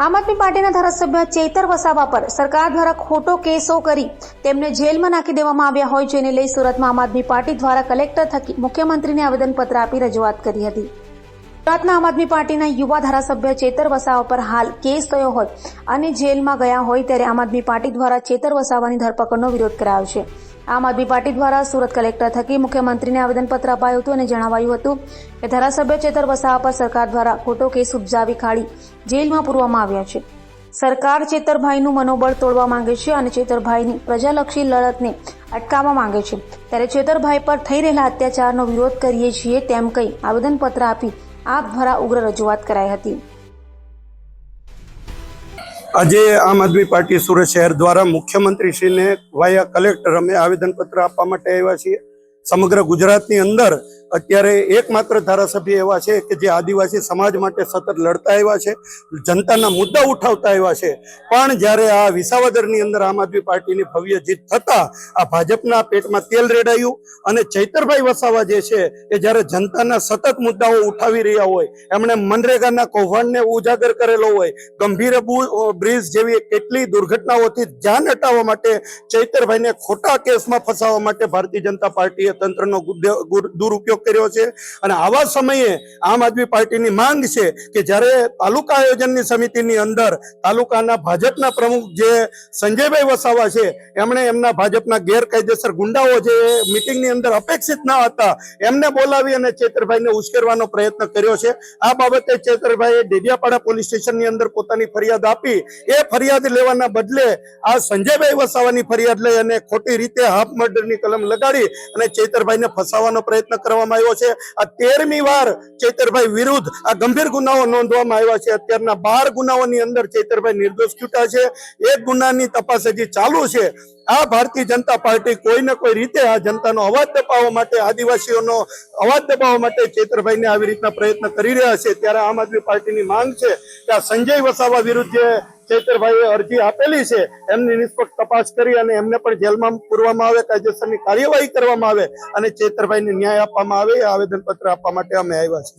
આમ આદમી પાર્ટીના ધારાસભ્ય ચેતર વસાવા પર સરકાર દ્વારા ખોટો કેસો કરી તેમને જેલમાં નાખી દેવામાં આવ્યા હોય જેને લઈ સુરતમાં આમ આદમી પાર્ટી દ્વારા કલેક્ટર થકી મુખ્યમંત્રીને આવેદનપત્ર આપી રજૂઆત કરી હતી। ગુજરાતના આમ આદમી પાર્ટીના યુવા ધારાસભ્ય ચેતર વસાવા પર હાલ કેસ થયો હોય અને જેલમાં ગયા હોય ત્યારે આમ આદમી પાર્ટી દ્વારા ચેતર વસાવાની ધરપકડનો વિરોધ કરાયો છે। આમ આદમી પાર્ટી દ્વારા સુરત કલેક્ટર થકી મુખ્યમંત્રીને આવેદનપત્ર અપાયું હતું અને જણાવાયું હતું કે ધારાસભ્ય ચેતર વસાવા પર સરકાર દ્વારા ખોટો કેસ ઉપજાવી કાઢી જેલમાં પૂરવામાં આવ્યા છે। સરકાર ચેતરભાઈનું મનોબળ તોડવા માંગે છે અને ચેતરભાઈની પ્રજાલક્ષી લડતને અટકાવવા માંગે છે ત્યારે ચેતરભાઈ પર થઈ રહેલા અત્યાચારનો વિરોધ કરીએ છીએ તેમ કહી આવેદનપત્ર આપી આપ દ્વારા ઉગ્ર રજૂઆત કરાઈ હતી। આજે આમ આદમી પાર્ટી સુરત શહેર દ્વારા મુખ્યમંત્રી શ્રીને વાયા કલેક્ટર અમે આવેદનપત્ર આપવા માટે આવ્યા છીએ। સમગ્ર ગુજરાતની અંદર અત્યારે એકમાત્ર ધારાસભ્ય એવા છે કે જે આદિવાસી સમાજ માટે સતત લડતા આવ્યા છે, જનતાના મુદ્દા ઉઠાવતા આવ્યા છે, પણ જ્યારે આ વિસાવદરની અંદર આમ આદમી પાર્ટીની ભવ્ય જીત થતા આ ભાજપના પેટમાં તેલ રેડાયું અને ચૈતરભાઈ વસાવા જે છે એ જ્યારે જનતાના સતત મુદ્દાઓ ઉઠાવી રહ્યા હોય, એમણે મનરેગાના કૌભાંડને ઉજાગર કરેલો હોય, ગંભીર બ્રિજ જેવી કેટલી દુર્ઘટનાઓથી ધ્યાન હટાવવા માટે ચૈતરભાઈને ખોટા કેસમાં ફસાવવા માટે ભારતીય જનતા પાર્ટીએ તંત્રનો દુરુપયોગ કર્યો છે। અને આવા સમયે આમ આદમી પાર્ટીની માંગ છે કે જ્યારે તાલુકા આયોજનની સમિતિની અંદર તાલુકાના ભાજપના પ્રમુખ જે સંજયભાઈ વસાવા છે એમણે એમના ભાજપના ગેરકાયદેસર ગુંડાઓ જે મિટિંગની અંદર અપેક્ષિત ન હતા એમને બોલાવી અને ચેતરભાઈને ઉશ્કેરવાનો પ્રયત્ન કર્યો છે। આ બાબતે ચેતરભાઈએ ડેડિયાપાડા પોલીસ સ્ટેશનની અંદર પોતાની ફરિયાદ આપી, એ ફરિયાદ લેવાના બદલે આ સંજયભાઈ વસાવાની ફરિયાદ લઈ અને ખોટી રીતે હાફ મર્ડરની કલમ લગાડી અને ચૈતરભાઈને ફસાવવાનો પ્રયત્ન કરવામાં આવ્યો છે। આ 13મી વાર ચૈતરભાઈ વિરુદ્ધ આ ગંભીર ગુનાઓ નોંધવામાં આવ્યા છે। અત્યારના 12 ગુનાઓની અંદર ચૈતરભાઈ નિર્દોષ છૂટ્યા છે, એક ગુનાની તપાસ હજી ચાલુ છે। આ ભારતીય જનતા પાર્ટી કોઈ ને કોઈ રીતે આ જનતાનો અવાજ દબાવવા માટે, આદિવાસીઓનો અવાજ દબાવવા માટે ચૈતરભાઈને આવી રીતના પ્રયત્ન કરી રહ્યા છે। ત્યારે આમ આદમી પાર્ટીની માંગ છે કે આ સંજય વસાવા વિરુદ્ધ જે ચૈતરભાઈએ અરજી આપેલી છે એમની નિષ્પક્ષ તપાસ કરી અને એમને પણ જેલમાં પૂરવામાં આવે, કાયદેસરની કાર્યવાહી કરવામાં આવે અને ચૈતરભાઈને ન્યાય આપવામાં આવે, આવેદનપત્ર આપવા માટે અમે આવ્યા છીએ।